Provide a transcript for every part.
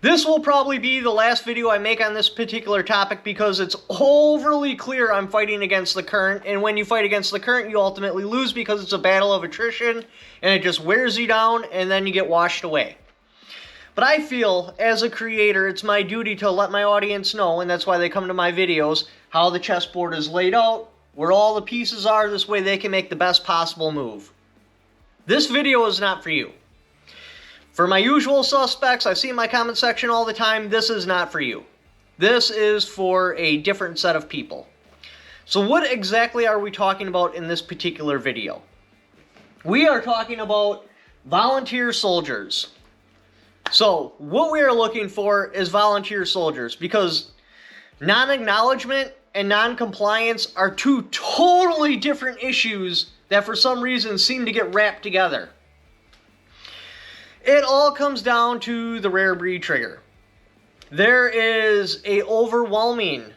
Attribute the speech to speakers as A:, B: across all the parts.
A: This will probably be the last video I make on this particular topic because it's overly clear I'm fighting against the current, and when you fight against the current, you ultimately lose because it's a battle of attrition, and it just wears you down, and then you get washed away. But I feel, as a creator, it's my duty to let my audience know, and that's why they come to my videos, how the chessboard is laid out, where all the pieces are, this way they can make the best possible move. This video is not for you. For my usual suspects, I see in my comment section all the time, this is not for you. This is for a different set of people. So what exactly are we talking about in this particular video? We are talking about volunteer soldiers. So what we are looking for is volunteer soldiers, because non-acknowledgement and non-compliance are two totally different issues that for some reason seem to get wrapped together. It all comes down to the rare breed trigger. There is an overwhelming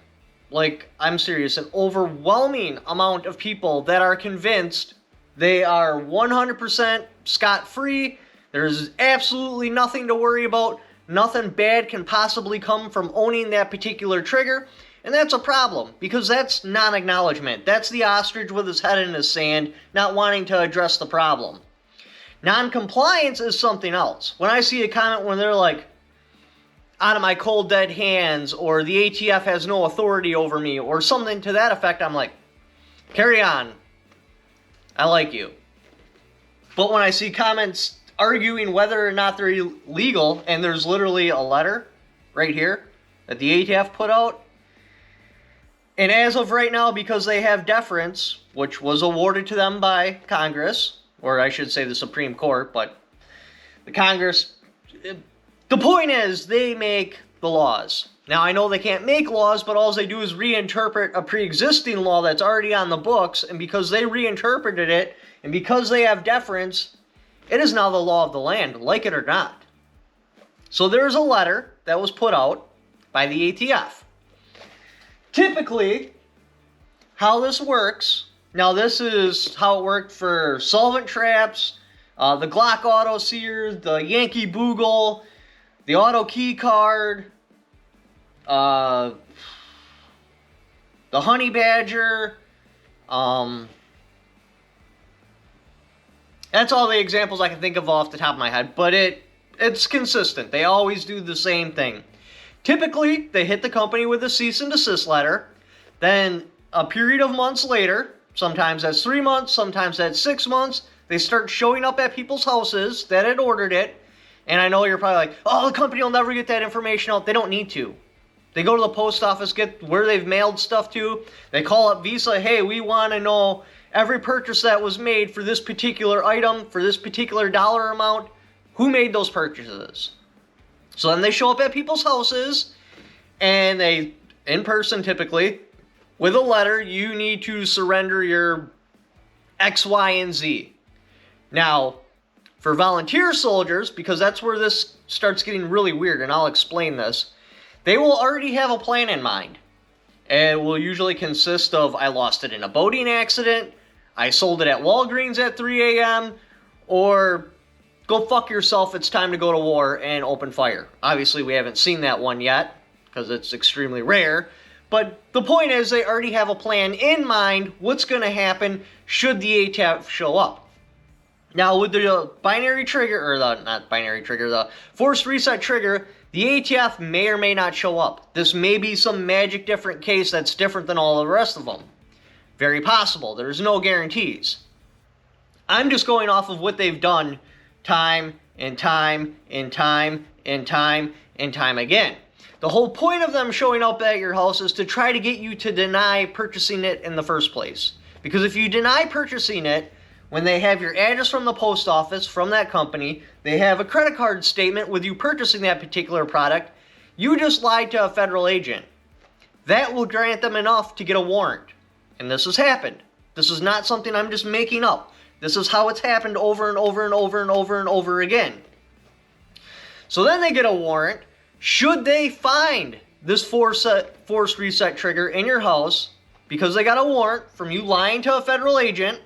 A: amount of people that are convinced they are 100% scot-free. There's absolutely nothing to worry about. Nothing bad can possibly come from owning that particular trigger. And that's a problem, because that's non-acknowledgement. That's the ostrich with his head in the sand, not wanting to address the problem. Non-compliance is something else. When I see a comment when they're like, out of my cold dead hands, or the ATF has no authority over me, or something to that effect, I'm like, carry on. I like you. But when I see comments arguing whether or not they're illegal, and there's literally a letter right here that the ATF put out, and as of right now, because they have deference, which was awarded to them by Congress, or I should say the Supreme Court, but the Congress, the point is, they make the laws. Now, I know they can't make laws, but all they do is reinterpret a pre-existing law that's already on the books, and because they reinterpreted it, and because they have deference, it is now the law of the land, like it or not. So there's a letter that was put out by the ATF. Typically, how this works, now this is how it worked for solvent traps, the Glock auto sear, the Yankee Boogle, the auto key card, the honey badger. That's all the examples I can think of off the top of my head, but it's consistent. They always do the same thing. Typically, they hit the company with a cease and desist letter. Then a period of months later, sometimes that's 3 months, sometimes that's 6 months, they start showing up at people's houses that had ordered it. And I know you're probably like, oh, the company will never get that information out. They don't need to. They go to the post office, get where they've mailed stuff to. They call up Visa, hey, we want to know every purchase that was made for this particular item, for this particular dollar amount, who made those purchases. So then they show up at people's houses, and they, in person typically, with a letter, you need to surrender your X, Y, and Z. Now, for volunteer soldiers, because that's where this starts getting really weird, and I'll explain this, they will already have a plan in mind. It will usually consist of, I lost it in a boating accident, I sold it at Walgreens at 3 a.m., or go fuck yourself, it's time to go to war and open fire. Obviously, we haven't seen that one yet, because it's extremely rare. But the point is, they already have a plan in mind what's going to happen should the ATF show up. Now, with the binary trigger, or the forced reset trigger, the ATF may or may not show up. This may be some magic different case that's different than all the rest of them. Very possible. There's no guarantees. I'm just going off of what they've done time and time and time and time and time again. The whole point of them showing up at your house is to try to get you to deny purchasing it in the first place. Because if you deny purchasing it, when they have your address from the post office, from that company, they have a credit card statement with you purchasing that particular product, you just lied to a federal agent. That will grant them enough to get a warrant. And this has happened. This is not something I'm just making up. This is how it's happened over and over and over and over and over again. So then they get a warrant. Should they find this forced reset trigger in your house because they got a warrant from you lying to a federal agent,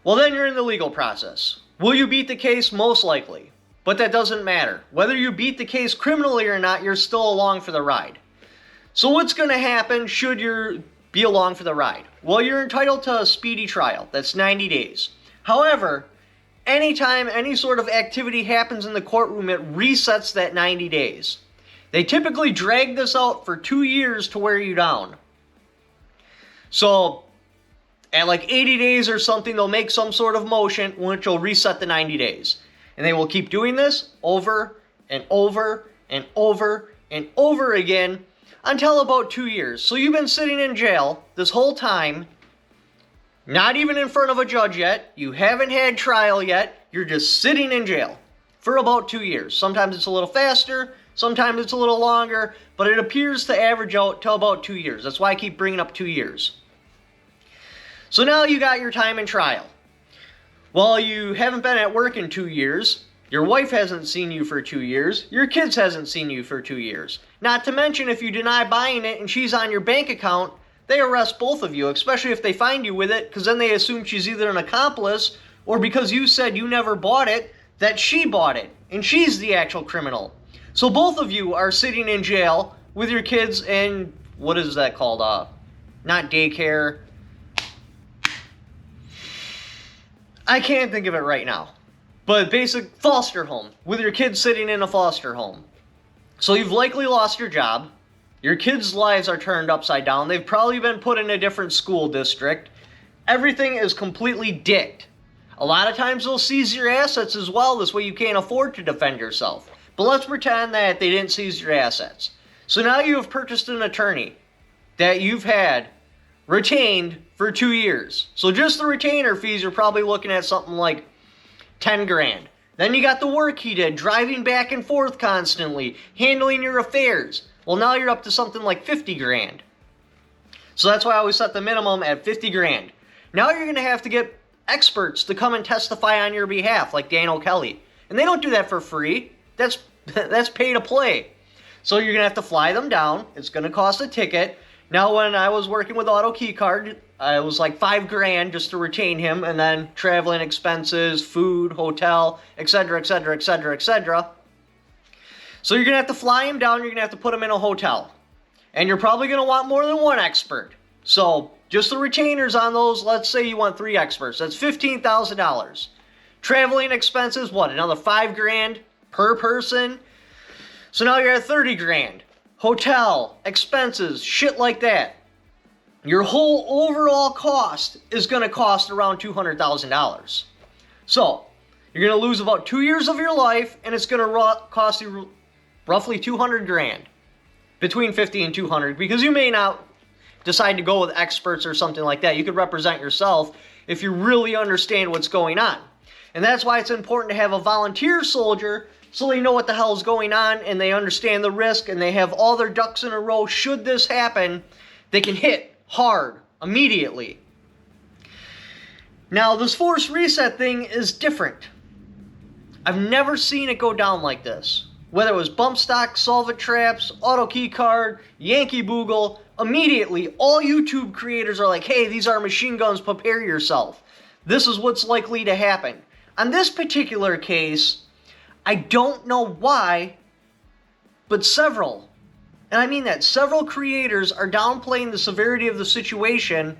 A: well, then you're in the legal process. Will you beat the case? Most likely. but that doesn't matter. Whether you beat the case criminally or not, you're still along for the ride. So what's going to happen should you be along for the ride? Well, you're entitled to a speedy trial. That's 90 days. However, anytime any sort of activity happens in the courtroom, it resets that 90 days. They typically drag this out for 2 years to wear you down. So, at like 80 days or something, they'll make some sort of motion which will reset the 90 days. And they will keep doing this over and over and over and over again until about 2 years. So you've been sitting in jail this whole time, not even in front of a judge yet. You haven't had trial yet. You're just sitting in jail for about 2 years. Sometimes it's a little faster, sometimes it's a little longer, but it appears to average out to about 2 years. That's why I keep bringing up 2 years. So now you got your time in trial. Well, you haven't been at work in 2 years. Your wife hasn't seen you for 2 years. Your kids hasn't seen you for 2 years. Not to mention, if you deny buying it and she's on your bank account, they arrest both of you, especially if they find you with it, because then they assume she's either an accomplice or because you said you never bought it, that she bought it, and she's the actual criminal. So both of you are sitting in jail with your kids in, what is that called? Not daycare. I can't think of it right now. But basic foster home, with your kids sitting in a foster home. So you've likely lost your job. Your kids' lives are turned upside down. They've probably been put in a different school district. Everything is completely dicked. A lot of times they'll seize your assets as well. This way you can't afford to defend yourself. But let's pretend that they didn't seize your assets. So now you have purchased an attorney that you've had retained for 2 years. So just the retainer fees, you're probably looking at something like 10 grand. Then you got the work he did, driving back and forth constantly, handling your affairs. Well, now you're up to something like 50 grand. So that's why I always set the minimum at 50 grand. Now you're going to have to get experts to come and testify on your behalf, like Dan O'Kelly. And they don't do that for free. That's pay to play. So you're going to have to fly them down. It's going to cost a ticket. Now, when I was working with Auto Key Card, it was like 5 grand just to retain him, and then traveling expenses, food, hotel, etc., etc., etc., etc. So you're going to have to fly him down, you're going to have to put him in a hotel. And you're probably going to want more than one expert. So just the retainers on those, let's say you want 3 experts. That's $15,000. Traveling expenses, what, another 5 grand per person? So now you're at 30 grand. Hotel, expenses, shit like that. Your whole overall cost is going to cost around $200,000. So, you're going to lose about 2 years of your life, and it's going to cost you roughly 200 grand. Between 50 and 200, because you may not decide to go with experts or something like that. You could represent yourself if you really understand what's going on. And that's why it's important to have a volunteer soldier, so they know what the hell is going on and they understand the risk and they have all their ducks in a row. Should this happen, they can hit hard immediately. Now, this forced reset thing is different. I've never seen it go down like this. Whether it was bump stock, solvent traps, auto key card, Yankee Boogle, immediately all YouTube creators are like, hey, these are machine guns, prepare yourself. This is what's likely to happen. On this particular case, I don't know why, but several, and I mean that, several creators are downplaying the severity of the situation.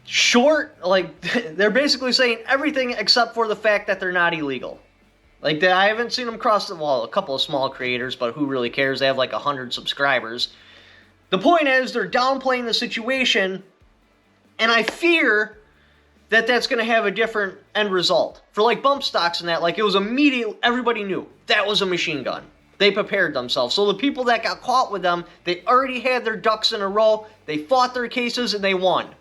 A: They're basically saying everything except for the fact that they're not illegal. Like, I haven't seen them cross the wall. A couple of small creators, but who really cares? They have like 100 subscribers. The point is, they're downplaying the situation, and I fear that that's going to have a different end result. For like bump stocks and that, like, it was immediate, everybody knew that was a machine gun. They prepared themselves. So the people that got caught with them, they already had their ducks in a row, they fought their cases, and they won.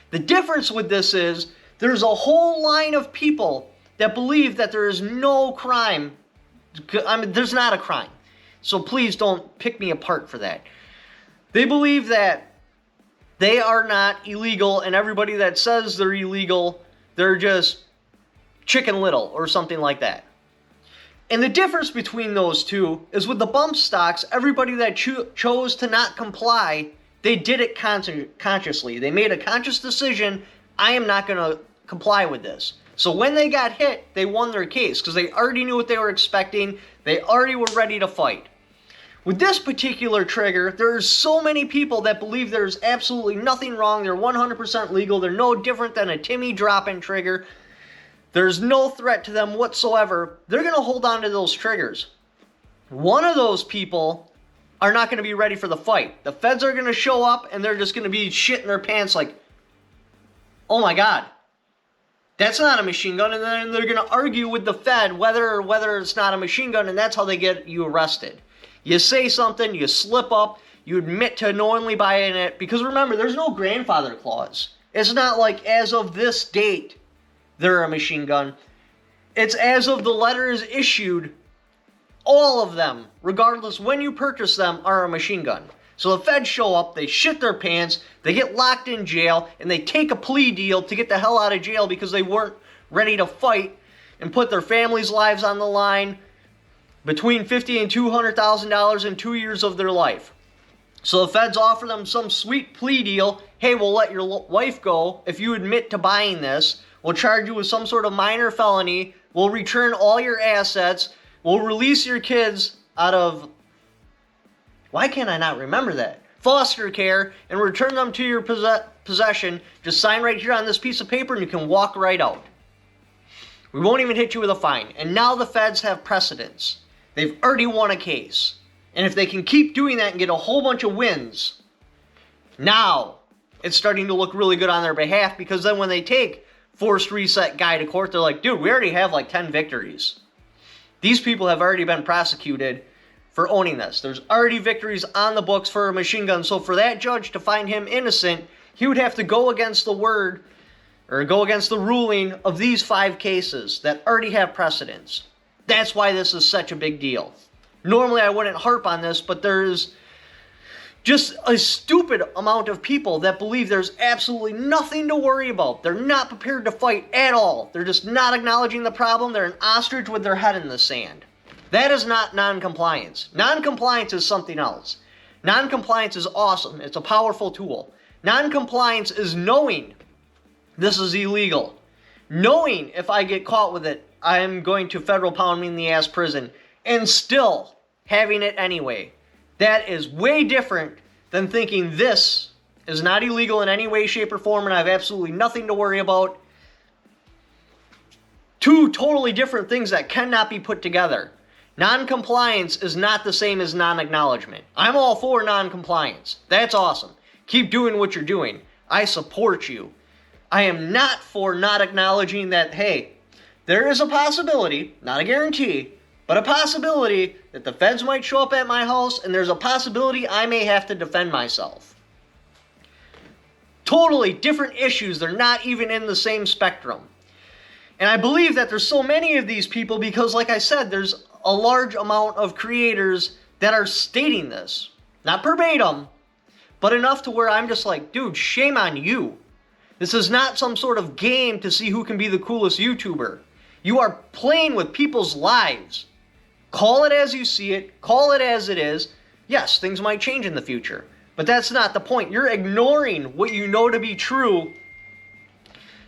A: The difference with this is, there's a whole line of people that believe that there is no crime. I mean, there's not a crime. So please don't pick me apart for that. They believe that they are not illegal, and everybody that says they're illegal, they're just Chicken Little or something like that. And the difference between those two is with the bump stocks, everybody that chose to not comply, they did it consciously. They made a conscious decision, I am not going to comply with this. So when they got hit, they won their case because they already knew what they were expecting. They already were ready to fight. With this particular trigger, there's so many people that believe there's absolutely nothing wrong. They're 100% legal. They're no different than a Timmy drop-in trigger. There's no threat to them whatsoever. They're going to hold on to those triggers. One of those people are not going to be ready for the fight. The feds are going to show up and they're just going to be shitting their pants like, oh my God, that's not a machine gun. And then they're going to argue with the Fed whether it's not a machine gun, and that's how they get you arrested. You say something, you slip up, you admit to knowingly buying it, because remember, there's no grandfather clause. It's not like as of this date, they're a machine gun. It's as of the letter is issued, all of them, regardless when you purchase them, are a machine gun. So the feds show up, they shit their pants, they get locked in jail, and they take a plea deal to get the hell out of jail because they weren't ready to fight and put their families' lives on the line, between $50,000 and $200,000 in 2 years of their life. So the feds offer them some sweet plea deal. Hey, we'll let your wife go if you admit to buying this. We'll charge you with some sort of minor felony. We'll return all your assets. We'll release your kids out of, why can't I not remember that? Foster care, and return them to your possession. Just sign right here on this piece of paper and you can walk right out. We won't even hit you with a fine. And now the feds have precedence. They've already won a case. And if they can keep doing that and get a whole bunch of wins, now it's starting to look really good on their behalf, because then when they take forced reset guy to court, they're like, dude, we already have like 10 victories. These people have already been prosecuted for owning this. There's already victories on the books for a machine gun. So for that judge to find him innocent, he would have to go against the word, or go against the ruling of these 5 cases that already have precedence. That's why this is such a big deal. Normally I wouldn't harp on this, but there's just a stupid amount of people that believe there's absolutely nothing to worry about. They're not prepared to fight at all. They're just not acknowledging the problem. They're an ostrich with their head in the sand. That is not non-compliance. Non-compliance is something else. Non-compliance is awesome. It's a powerful tool. Non-compliance is knowing this is illegal. Knowing if I get caught with it, I am going to federal pound me in the ass prison, and still having it anyway. That is way different than thinking this is not illegal in any way, shape, or form, and I have absolutely nothing to worry about. 2 totally different things that cannot be put together. Non-compliance is not the same as non-acknowledgement. I'm all for non-compliance. That's awesome. Keep doing what you're doing. I support you. I am not for not acknowledging that, hey, there is a possibility, not a guarantee, but a possibility that the feds might show up at my house, and there's a possibility I may have to defend myself. Totally different issues. They're not even in the same spectrum. And I believe that there's so many of these people because, like I said, there's a large amount of creators that are stating this. Not verbatim, but enough to where I'm just like, dude, shame on you. This is not some sort of game to see who can be the coolest YouTuber. You are playing with people's lives. Call it as you see it. Call it as it is. Yes, things might change in the future, but that's not the point. You're ignoring what you know to be true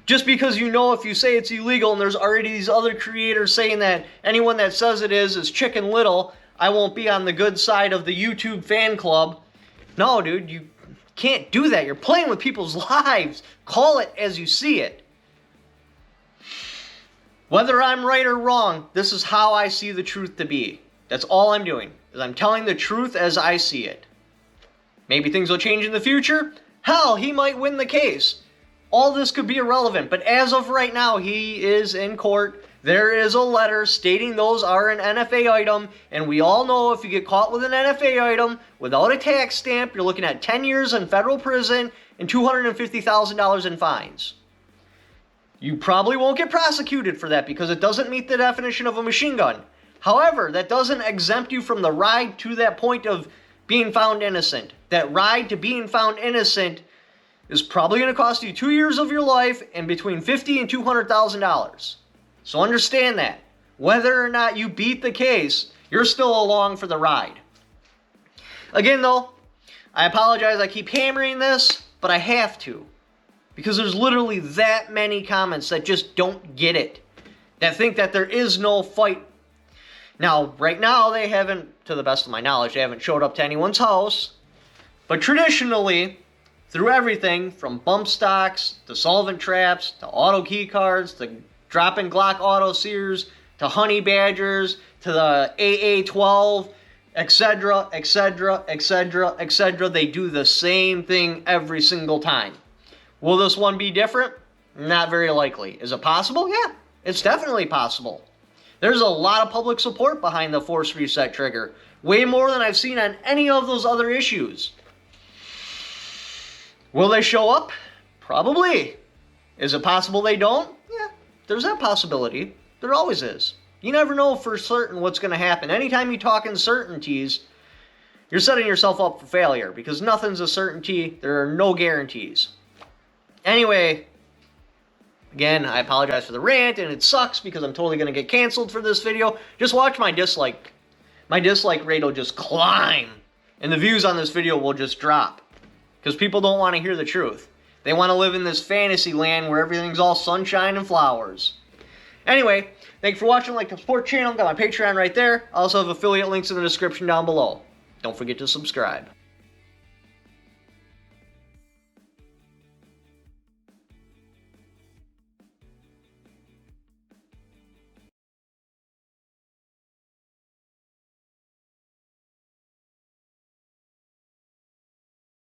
A: just because you know if you say it's illegal and there's already these other creators saying that anyone that says it is Chicken Little, I won't be on the good side of the YouTube fan club. No, dude, you can't do that. You're playing with people's lives. Call it as you see it. Whether I'm right or wrong, this is how I see the truth to be. That's all I'm doing, is I'm telling the truth as I see it. Maybe things will change in the future. Hell, he might win the case. All this could be irrelevant, but as of right now, he is in court. There is a letter stating those are an NFA item, and we all know if you get caught with an NFA item without a tax stamp, you're looking at 10 years in federal prison and $250,000 in fines. You probably won't get prosecuted for that because it doesn't meet the definition of a machine gun. However, that doesn't exempt you from the ride to that point of being found innocent. That ride to being found innocent is probably going to cost you 2 years of your life and between $50,000 and $200,000. So understand that. Whether or not you beat the case, you're still along for the ride. Again, though, I apologize I keep hammering this, but I have to. Because there's literally that many comments that just don't get it. That think that there is no fight. Now, right now, they haven't, to the best of my knowledge, they haven't showed up to anyone's house. But traditionally, through everything from bump stocks, to solvent traps, to auto key cards, to drop-in Glock auto sears, to honey badgers, to the AA-12, etc., etc., etc., etc., they do the same thing every single time. Will this one be different? Not very likely. Is it possible? Yeah, it's definitely possible. There's a lot of public support behind the force reset trigger. Way more than I've seen on any of those other issues. Will they show up? Probably. Is it possible they don't? Yeah, there's that possibility. There always is. You never know for certain what's going to happen. Anytime you talk in certainties, you're setting yourself up for failure because nothing's a certainty. There are no guarantees. Anyway, again, I apologize for the rant, and it sucks because I'm totally going to get canceled for this video. Just watch my dislike. My dislike rate will just climb, and the views on this video will just drop because people don't want to hear the truth. They want to live in this fantasy land where everything's all sunshine and flowers. Anyway, thanks for watching. Like the support channel. Got my Patreon right there. I also have affiliate links in the description down below. Don't forget to subscribe.